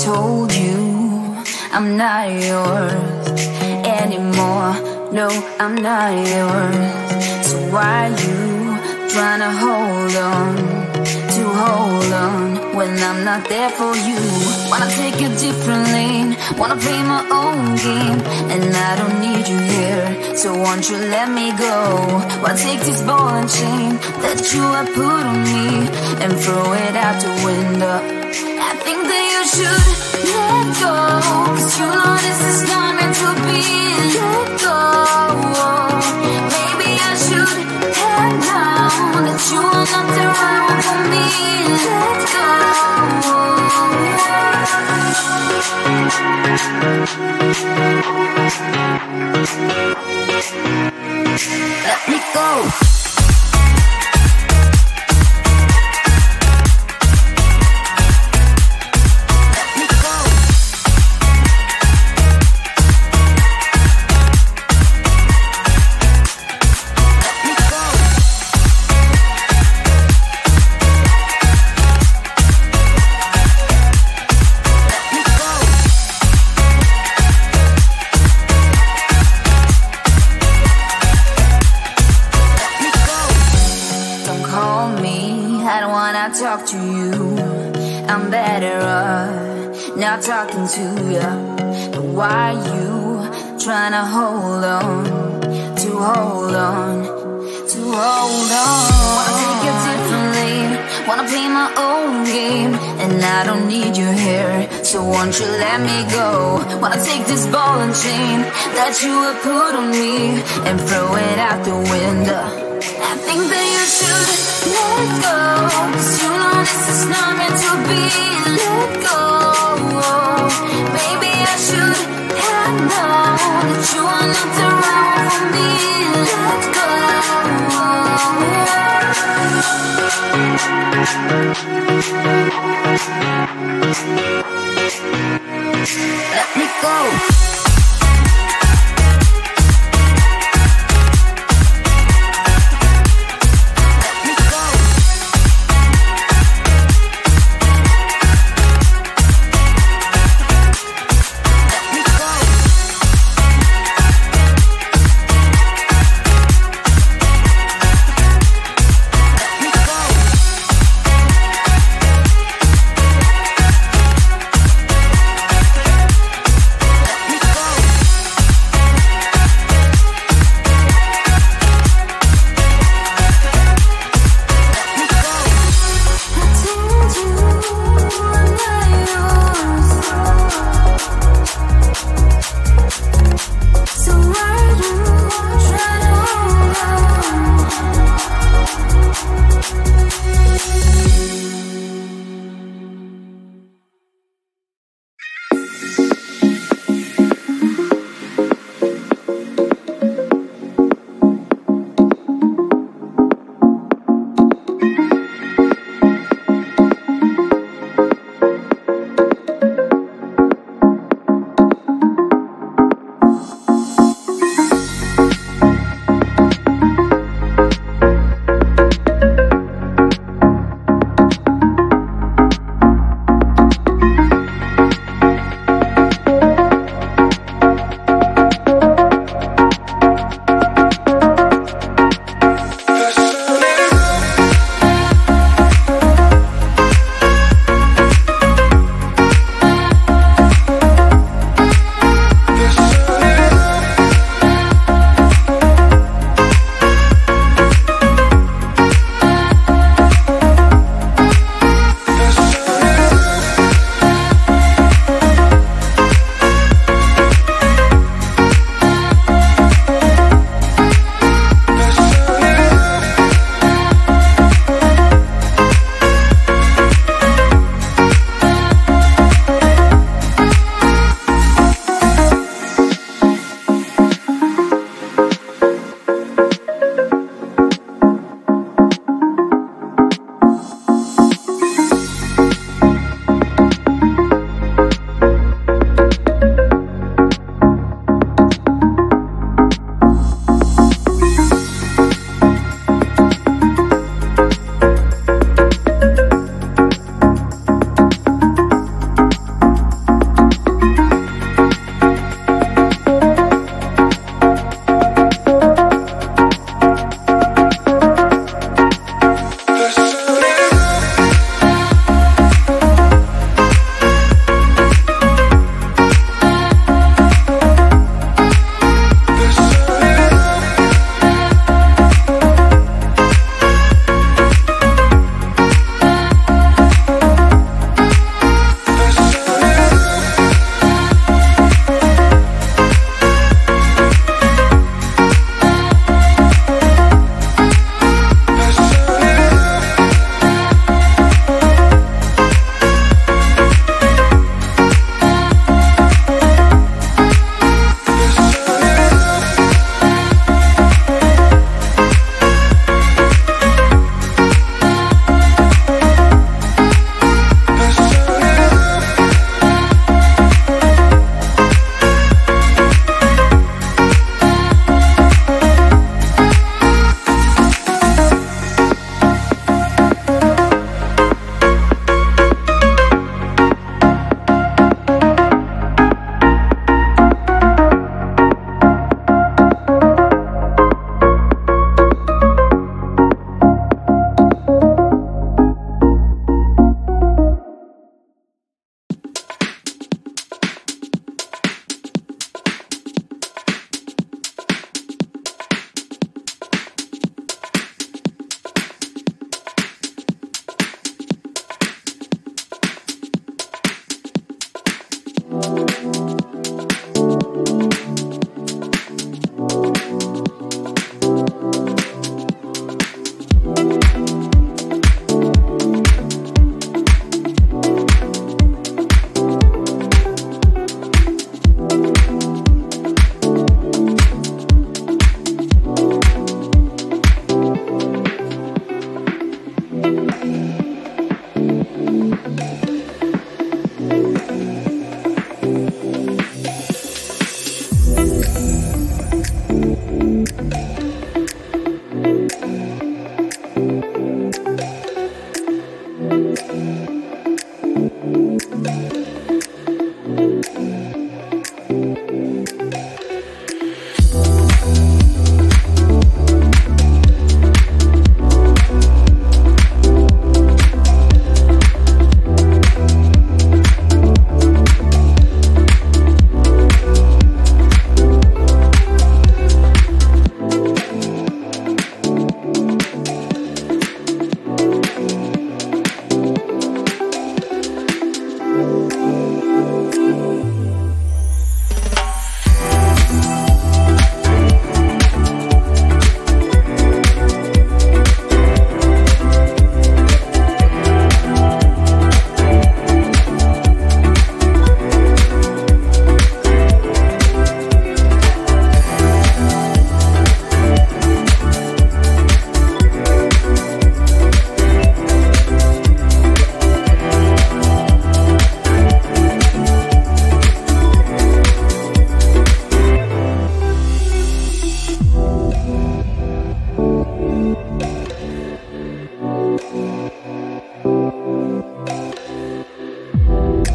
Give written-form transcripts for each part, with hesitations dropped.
told you I'm not yours anymore. No, I'm not yours. So why you tryna hold on when I'm not there for you? Wanna take a different lane, wanna play my own game, and I don't need you here, so won't you let me go? Wanna take this ball and chain that you have put on me and throw it out the window. I think that you should let go, 'cause you know this is not meant to be. Let go. Maybe I should have known that you are not the right one for me. Let go. Let me go. Talk to you, I'm better off not talking to you. But why you tryna hold on? Wanna take a different lane, wanna play my own game, and I don't need you here, so won't you let me go? Wanna take this ball and chain that you have put on me and throw it out the window. I think that you should let go, 'cause you know this is not meant to be. Let go. Maybe I should have known that you are not the right one for me. Let go. Let me go.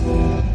you.